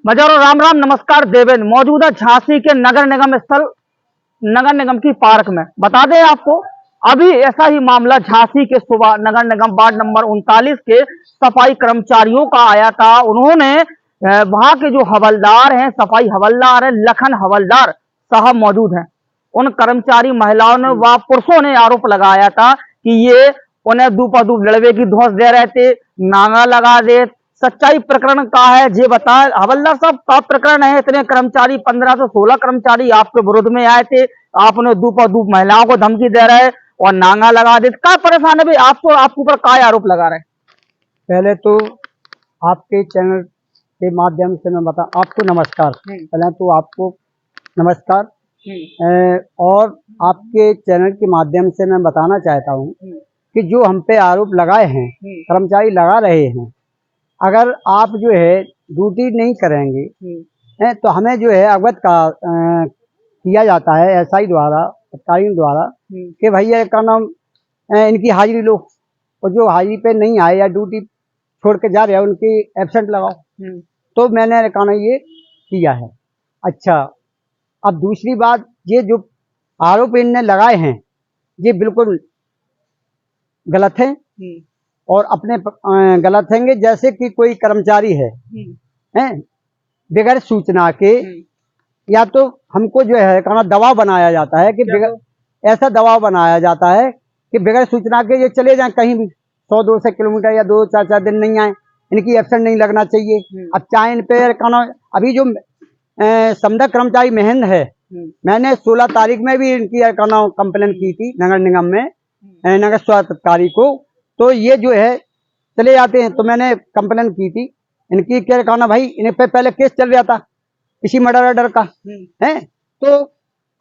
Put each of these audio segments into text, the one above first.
मजारो राम राम नमस्कार देवेंद्र मौजूदा झांसी के नगर निगम स्थल नगर निगम की पार्क में बता दें आपको अभी ऐसा ही मामला झांसी के सुबह नगर निगम वार्ड नंबर 39 के सफाई कर्मचारियों का आया था। उन्होंने वहां के जो हवलदार हैं, सफाई हवलदार है लखन हवलदार साहब मौजूद हैं, उन कर्मचारी महिलाओं ने व पुरुषों ने आरोप लगाया था कि ये उन्हें दूपाधूप लड़वे की धौंस दे रहे थे, नांगा लगा दे। सच्चाई प्रकरण का है ये बताया हवलदार साहब, का प्रकरण है इतने कर्मचारी 15 से 16 कर्मचारी आपके विरोध में आए थे, आपने दूपाधूप महिलाओं को धमकी दे रहे और नांगा लगा दे। क्या परेशान है भाई, आपको आपके ऊपर क्या आरोप लगा रहे हैं? पहले तो आपके चैनल के माध्यम से मैं बता आपको नमस्कार। पहले तो आपको नमस्कार और आपके चैनल के माध्यम से मैं बताना चाहता हूँ कि जो हम पे आरोप लगाए हैं, कर्मचारी लगा रहे हैं, अगर आप जो है ड्यूटी नहीं करेंगे तो हमें जो है अवगत किया जाता है एसआई द्वारा, अधिकारियों द्वारा कि भैया का नाम इनकी हाजिरी लो, और जो हाजिरी पे नहीं आए या ड्यूटी छोड़ के जा रहे हैं उनकी एब्सेंट लगाओ। तो मैंने कहना ये किया है। अच्छा, अब दूसरी बात, ये जो आरोप इनने लगाए हैं ये बिल्कुल गलत है और अपने गलत हैंगे। जैसे कि कोई कर्मचारी है बगैर सूचना के, या तो हमको जो है कहना दबाव बनाया जाता है कि ऐसा दबाव बनाया जाता है कि बगैर सूचना के ये चले जाएं कहीं भी 100-200 किलोमीटर या 2-4 दिन नहीं आए, इनकी एब्सेंट नहीं लगना चाहिए। अब चाहे इन पे कहना, अभी जो समदक कर्मचारी महेंद्र है, मैंने 16 तारीख में भी इनकी कहना कंप्लेन की थी नगर निगम में, नगर स्वास्थ्य अधिकारी को। तो ये जो है चले जाते हैं, तो मैंने कंप्लेन की थी इनकी, क्या कहना भाई इन्हें पे पहले केस चल रहा था इसी मर्डर ऑर्डर का है। तो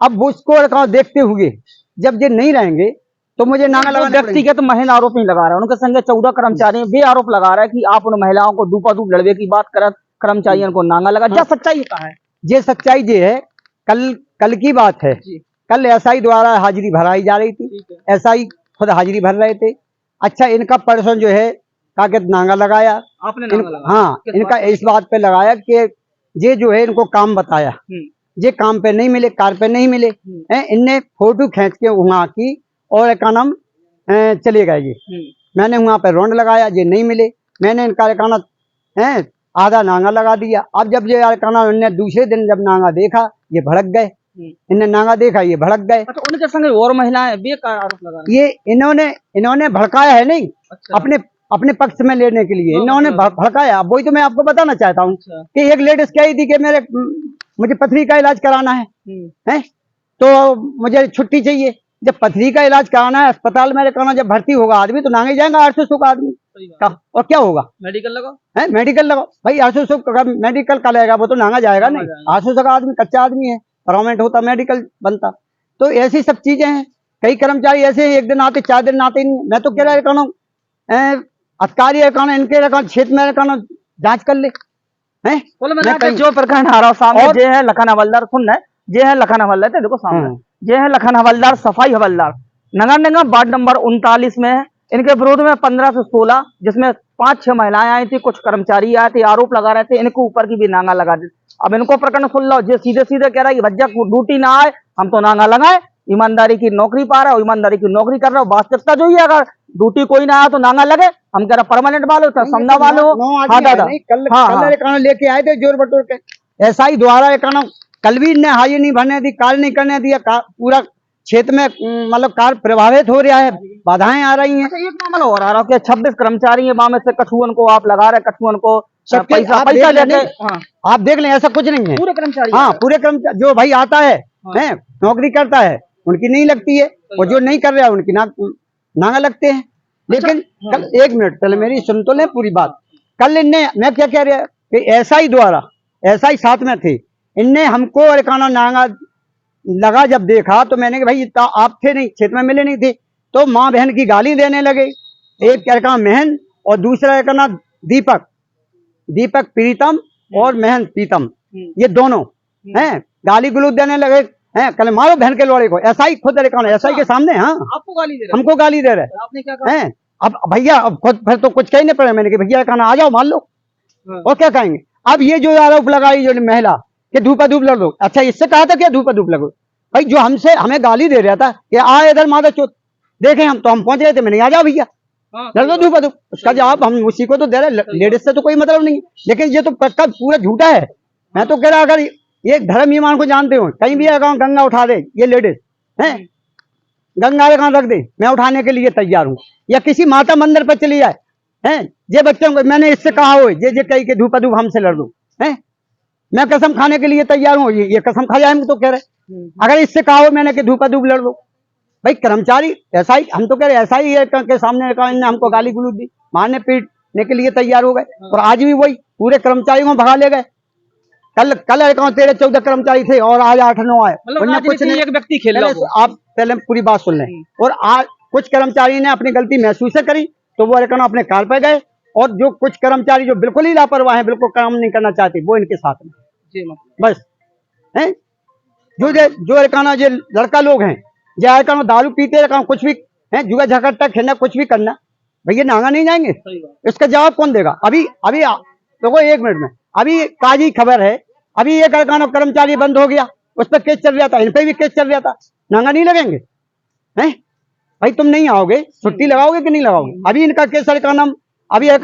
अब उसको देखते हुए जब ये नहीं रहेंगे तो मुझे नांगा लगा। व्यक्तिगत महेंद्र आरोप नहीं लगा रहा है, उनके संग 14 कर्मचारी भी आरोप लगा रहा है कि आप उन महिलाओं को दूपाधूप लड़वे की बात कर कर्मचारियों को नांगा लगा। क्या सच्चाई कहा है? ये सच्चाई ये है, कल की बात है। कल एसआई द्वारा हाजिरी भराई जा रही थी, एसआई खुद हाजिरी भर रहे थे। अच्छा, इनका पर्सन जो है कागज नांगा लगाया आपने नांगा लगाया? हाँ, इनका इस बात पे लगाया कि ये जो है इनको काम बताया, ये काम पे नहीं मिले, कार पे नहीं मिले, इनने फोटो खींच के वहाँ की और का नाम चले गए। ये मैंने वहाँ पे राउंड लगाया, ये नहीं मिले, मैंने इनका कहना आधा नांगा लगा दिया। अब जब ये कहना इनने दूसरे दिन जब नांगा देखा ये भड़क गए, इन्हें नांगा देखा ये भड़क गए। तो उनके संग और महिलाएं भी आरोप लगा रही? ये इन्होंने भड़काया है नहीं। अच्छा। अपने पक्ष में लेने के लिए इन्होंने भड़काया। वही तो मैं आपको बताना चाहता हूँ कि एक लेडीज कही थी कि मुझे पथरी का इलाज कराना है, तो मुझे छुट्टी चाहिए। जब पथरी का इलाज कराना है अस्पताल में कराना, जब भर्ती होगा आदमी तो नांगे जाएगा 800 का आदमी का, और क्या होगा? मेडिकल लगाओ है, मेडिकल लगाओ भाई। 800 का मेडिकल का लगेगा, वो तो नांगा जाएगा नहीं। 800 का आदमी कच्चा आदमी है, परमानेंट होता मेडिकल बनता। तो ऐसी सब चीजें हैं। कई कर्मचारी ऐसे एक दिन आते 4 दिन आते नहीं। मैं तो कह रहा कहना अधिकारी कहना इनके क्षेत्र में कहना जांच कर ले। जो प्रकरण आ रहा सामने ये है लखन हवलदार, सुन रहे ये है लखन हवलदार, देखो सामने ये है लखन हवलदार, सफाई हवलदार, नगर निगम वार्ड नंबर 39 में है। इनके विरोध में 15 से 16 जिसमें 5-6 महिलाएं आई थी, कुछ कर्मचारी आए थे, आरोप लगा रहे थे इनके ऊपर की भी नांगा लगा दी। अब इनको प्रकरण सुन लो, जो सीधे सीधे कह रहा है कि भज्जा ड्यूटी ना आए हम तो नांगा लगाए, ईमानदारी की नौकरी पा रहा है, ईमानदारी की नौकरी कर रहा हो। वास्तविकता जो ही है, अगर ड्यूटी कोई ना आया तो नांगा लगे। हम कह रहे परमानेंट वाले हो, समझा वाले हो। हाँ दादा, कल लेके आए थे जोर बटोर के एसआई द्वारा कल भी इन्हें हाजिर नहीं भरने दी, कार्य नहीं करने दिया। पूरा क्षेत्र में मतलब कार्य प्रभावित हो रहा है, बाधाएं आ रही हैं। अच्छा, एक मामला और आ रहा है, 26 कर्मचारी है में से कछुअन को आप लगा रहे, कछुअन को पैसा लेके। आप देख लें, ऐसा कुछ नहीं है। पूरे कर्मचारी, हाँ पूरे कर्मचारी जो भाई आता है नौकरी करता है उनकी नहीं लगती है, और जो नहीं कर रहा है उनकी नांगा लगते हैं। लेकिन कल 1 मिनट पहले मेरी सुन तो लें पूरी बात। कल इनने, मैं क्या कह रहा कि एसआई द्वारा, एसआई साथ में थे, इनने हमको और कहना नांगा लगा जब देखा तो मैंने भाई आप थे नहीं, क्षेत्र में मिले नहीं थे, तो माँ बहन की गाली देने लगे। एक क्या कहना महन और दूसरा कहना दीपक प्रीतम और महन प्रीतम, ये दोनों हैं गाली गलौज देने लगे हैं। कल मारो बहन के लोड़े को। एसआई खुद एसआई के सामने, हाँ आपको गाली दे रहे, हमको गाली दे रहे। आपने क्या कहा? अब भैया अब खुद फिर तो कुछ कह नहीं पड़े। मैंने कि भैया कहना आ जाओ मान लो, और क्या कहेंगे? अब ये जो आरोप लगाई जो महिला कि धूपाधूप लड़ दो, अच्छा इससे कहा था क्या धूपाधूप लगो? भाई जो हमें गाली दे रहा था कि आ इधर माता चोत, देखे हम तो हम पहुंच गए थे, मैंने आ जा भैया लड़ दो धूपाधूप। उसका जवाब हम उसी को तो दे रहे, लेडीज से तो कोई मतलब नहीं, लेकिन ये तो पक्का पूरा झूठा है। मैं तो कह रहा अगर ये धर्म ईमान को जानते हो, कहीं भी अगर गंगा उठा दे ये लेडीज है, गंगा कहाँ रख दे, मैं उठाने के लिए तैयार हूँ, या किसी माता मंदिर पर चली जाए हैं, ये बच्चों को मैंने इससे कहा हो ये कही के धूपाधूप हमसे लड़ दो हैं, मैं कसम खाने के लिए तैयार हूँ, ये कसम खा जाए तो कह रहे अगर इससे कहा हो मैंने कि धूपाधूप लड़ दो। भाई कर्मचारी ऐसा ही, हम तो कह रहे ऐसा ही है के सामने इनने हमको गाली गलौज दी, मारने पीटने के लिए तैयार हो गए, और आज भी वही पूरे कर्मचारियों को भगा ले गए। कल 13-14 कर्मचारी थे और आज 8-9 आए, कुछ नहीं, एक व्यक्ति खेल रहा है। आप पहले पूरी बात सुन लें। और आज कुछ कर्मचारी ने अपनी गलती महसूस करी तो वो अपने कार पर गए, और जो कुछ कर्मचारी जो बिल्कुल ही लापरवाह हैं, बिल्कुल काम नहीं करना चाहते, वो इनके साथ में बस है। जो जो लड़का लोग हैं जो दारू पीते कुछ भी है, जुआ झगड़ा खेलना कुछ भी करना, भैया नांगा नहीं जाएंगे, इसका जवाब कौन देगा? अभी देखो 1 मिनट में अभी ताजी खबर है, अभी एक कर्मचारी बंद हो गया, उस पर केस चल रहा था, इन पर भी केस चल रहा था, नांगा नहीं लगेंगे हैं? भाई तुम नहीं आओगे, छुट्टी लगाओगे कि नहीं लगाओगे? अभी इनका केस अभी है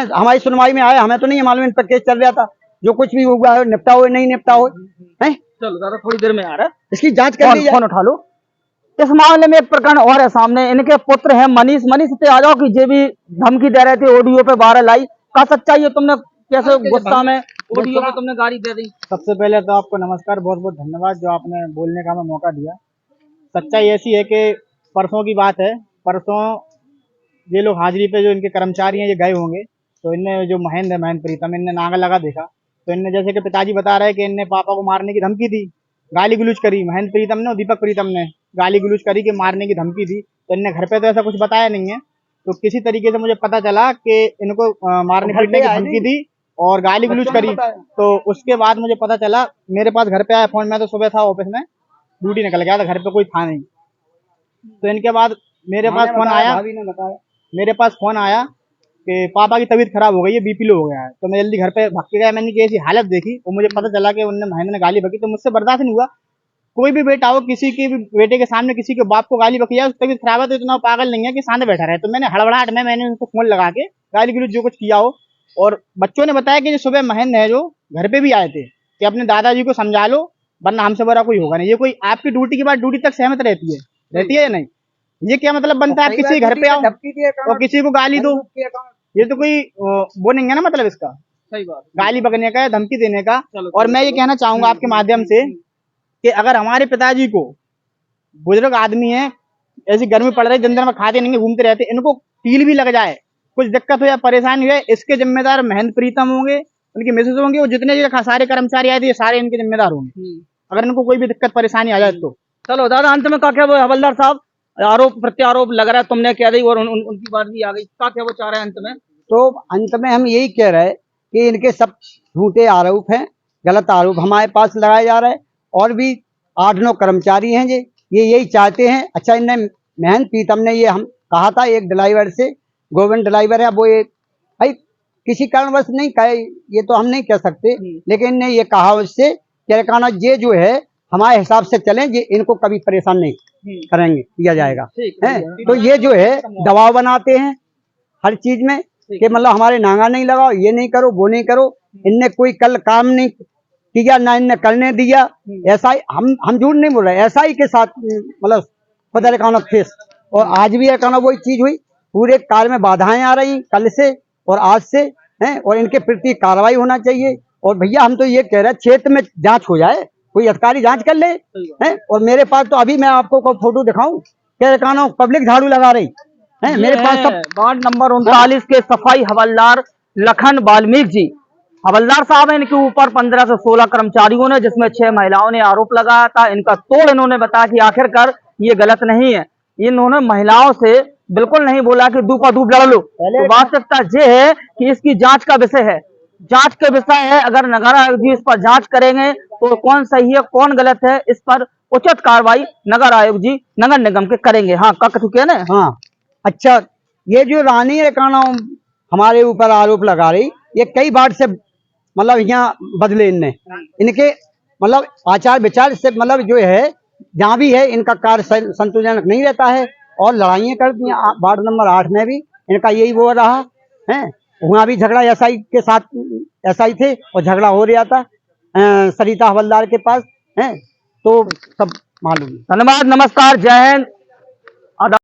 हमारी सुनवाई में आया, हमें तो नहीं मालूम इन पर केस चल रहा था, जो कुछ भी हुआ है निपटा हो नहीं निपटा हो है। चलो दादा थोड़ी देर में आ रहा है, इसकी जांच कर ली जाए। फोन उठा लो। इस मामले में एक प्रकरण और है सामने, इनके पुत्र हैं मनीष से आ जाओ कि जे भी धमकी दे रहे थे, ऑडियो पे वायरल आई, का सच्चाई है? तुमने कैसे गुस्सा में ऑडियो पे तुमने गाली दे दी? सबसे पहले तो आपको नमस्कार, बहुत बहुत धन्यवाद जो आपने बोलने का हमें मौका दिया। सच्चाई ऐसी है कि परसों की बात है, परसों ये लोग हाजिरी पे जो इनके कर्मचारी हैं ये गए होंगे, तो इनने जो महेंद्र प्रीतम इनने नागा लगा देखा, तो इनने जैसे कि पिताजी बता रहे हैं कि इनने पापा को मारने की धमकी दी, गाली गलौज करी, महेंद्र प्रीतम ने और दीपक प्रीतम ने गाली गलौज करी कि मारने की धमकी दी, तो इनने घर पे तो ऐसा कुछ बताया नहीं है। तो किसी तरीके से मुझे पता चला कि इनको मारने पीटने की धमकी दी और गाली गलौज करी, तो उसके बाद मुझे पता चला, मेरे पास घर पे आया फोन, मैं तो सुबह था ऑफिस में, ड्यूटी निकल गया था, घर पे कोई था नहीं, तो इनके बाद मेरे पास फोन आया कि पापा की तबीयत खराब हो गई है, बीपी लो हो गया है, तो मैं जल्दी घर पे भाग के गया, मैंने कि ऐसी हालत देखी और मुझे पता चला कि उन्होंने महेंद्र ने गाली बकी, तो मुझसे बर्दाश्त नहीं हुआ। कोई भी बेटा हो, किसी के भी बेटे के सामने किसी के बाप को गाली बकी जाए, उसकी तबीयत खराब है तो इतना पागल नहीं है कि सामने बैठा रहे, तो मैंने हड़बड़ाहट में मैंने उनको फोन लगा के गाली गलौज जो कुछ किया हो। और बच्चों ने बताया कि सुबह महेंद्र है जो घर पे भी आए थे कि अपने दादाजी को समझा लो वरना हमसे बड़ा कोई होगा नहीं। ये कोई आपकी ड्यूटी के बाद ड्यूटी तक सहमत रहती है या नहीं? ये क्या मतलब बनता है आप किसी घर पे आओ और किसी को गाली दो? ये तो कोई वो नहीं है ना, मतलब इसका सही बात, गाली बकने का, धमकी देने का। और मैं ये कहना चाहूंगा आपके माध्यम से कि अगर हमारे पिताजी को, बुजुर्ग आदमी है, ऐसी गर्मी पड़ रही, दिन दिन में खाते नहीं घूमते रहते, इनको कील भी लग जाए, कुछ दिक्कत हो या परेशानी हो, इसके जिम्मेदार महेंद्र प्रीतम होंगे, उनकी मिसेज होंगे, वो जितने सारे कर्मचारी आए थे ये सारे इनके जिम्मेदार होंगे अगर इनको कोई भी दिक्कत परेशानी आ जाए तो। चलो दादा अंत में क्या वो हवलदार साहब आरोप प्रत्यारोप लग रहा है, तुमने कह दी और उनकी बात भी आ गई, क्या वो चाह रहे हैं अंत में? तो अंत में हम यही कह रहे हैं कि इनके सब झूठे आरोप हैं, गलत आरोप हमारे पास लगाए जा रहे हैं, और भी 8-9 कर्मचारी हैं ये यही चाहते हैं। अच्छा इनने महेंद्र प्रीतम ने ये हम कहा था एक ड्राइवर से, गवर्नमेंट ड्राइवर है वो, ये भाई किसी कारणवश नहीं कहे, ये तो हम नहीं कह सकते, लेकिन इनने ये कहा उससे कहना ये जो है हमारे हिसाब से चलें, ये इनको कभी परेशान नहीं करेंगे, किया जाएगा है। तो ये जो है दबाव बनाते हैं हर चीज में कि मतलब हमारे नांगा नहीं लगाओ, ये नहीं करो, वो नहीं करो। इनने कोई कल काम नहीं किया ना इनने करने दिया, ऐसा ही हम झूठ नहीं बोल रहे, ऐसा ही के साथ मतलब खुदा रखा फेस। और आज भी कहना वही चीज हुई, पूरे कार्य में बाधाएं आ रही कल से और आज से हैं, और इनके प्रति कार्रवाई होना चाहिए। और भैया हम तो ये कह रहे हैं क्षेत्र में जांच हो जाए, कोई अधिकारी जांच कर ले हैं। और मेरे पास तो अभी मैं आपको कोई फोटो दिखाऊं, क्या कहना पब्लिक झाड़ू लगा रही है मेरे पास। वार्ड नंबर 39 के सफाई हवलदार लखन वाल्मीकि जी हवलदार साहब है, इनके ऊपर 15 से 16 कर्मचारियों ने, जिसमें 6 महिलाओं ने आरोप लगाया था। इनका तोड़ इन्होंने बताया कि आखिरकार ये गलत नहीं है, इन्होंने महिलाओं से बिल्कुल नहीं बोला कि धूपाधूप लड़ लो। तो वास्तविकता ये है कि इसकी जांच का विषय है, जांच का विषय है। अगर नगर आयोग जी इस पर जांच करेंगे तो कौन सही है कौन गलत है, इस पर उचित कार्रवाई नगर आयोग जी नगर निगम के करेंगे। हाँ कक चुके ना। हाँ अच्छा, ये जो रानी रेखाना हमारे ऊपर आरोप लगा रही, ये कई बार से मतलब यहाँ बदले इनने, इनके मतलब आचार विचार से मतलब जो है जहाँ भी है इनका कार्य संतोषजनक नहीं रहता है और लड़ाइयाँ करती हैं। वार्ड नंबर 8 में भी इनका यही वो रहा है, वहाँ भी झगड़ा एसआई के साथ, एसआई थे और झगड़ा हो रहा था सरिता हवलदार के पास है, तो सब मालूम है। धन्यवाद, नमस्कार, जय हिंद।